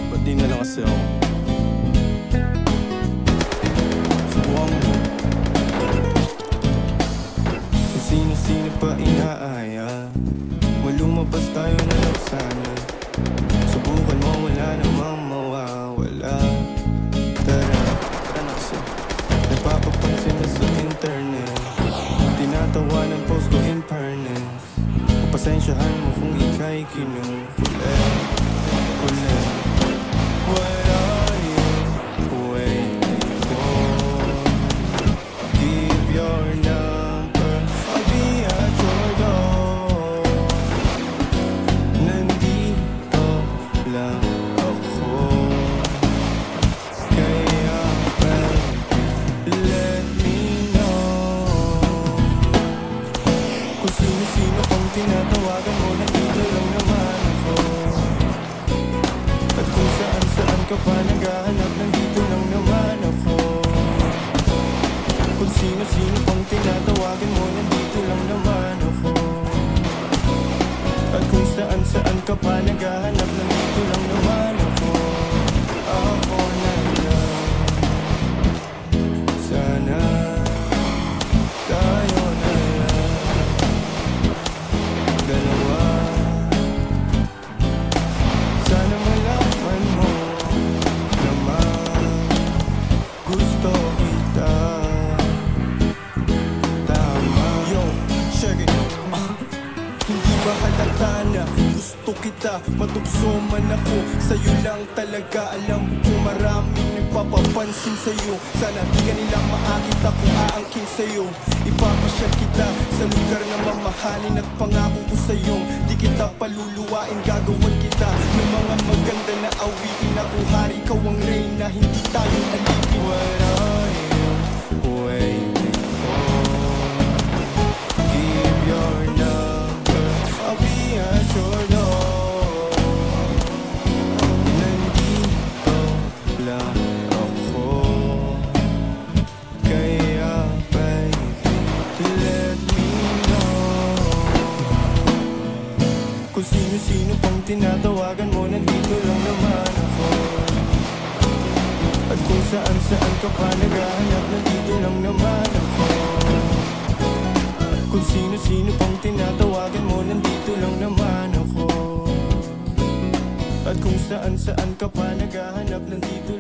Ba't di na lang kasi ako? Subukan mo. Kung sino-sino pa inaaya, malumabas tayo na lang sana. Subukan mo, wala namang mawawala. Tara, ano kasi? Napapapansin na sa internet, tinatawanan post ko in fairness. Pasensyahan mo kung ika'y kinukulit. What are you waiting for? Give your number, I'll be at your door. Nandito lang ako, kaya baby, let me know. Kung sino-sino kung tinatawagan mo, nandito lang naman ako. At kung saan-saan ka pa naghahanap, nandito lang naman ako. Kung sino-sino kung tinatawagan mo, nandito lang naman ako. At kung saan-saan ka pa naghahanap, nandito lang naman ako. Ako na lang. Sana tayo na lang dalawa. Sana malaman mo naman gusto kita. Tama. Yo, check it. Hindi ba halata na gusto kita? Matukso man ako, sa'yo lang talaga. Alam ko maraming nagpapapansin sa'yo. Sana di ka nila makakita kung aangkin sa'yo. Ipapasyal kita sa lugar na mamahalin. At pangako ko sa'yo, di kita paluluwain. Gagawan kita ng mga maganda na awitin. Ako hari, ikaw ang reyna, hindi tayo alipin. What are you waiting for? Give your number, I'll be at your door. Nandito lang ako, kaya baby, let me know. Kung sino-sino pang tinatawagan mo, nandito lang naman ako. At kung saan-saan ka pa naghahanap, nandito lang naman ako. Kung sino-sino pang tinatawagan mo, nandito lang naman ako. At kung saan-saan ka pa naghahanap, nandito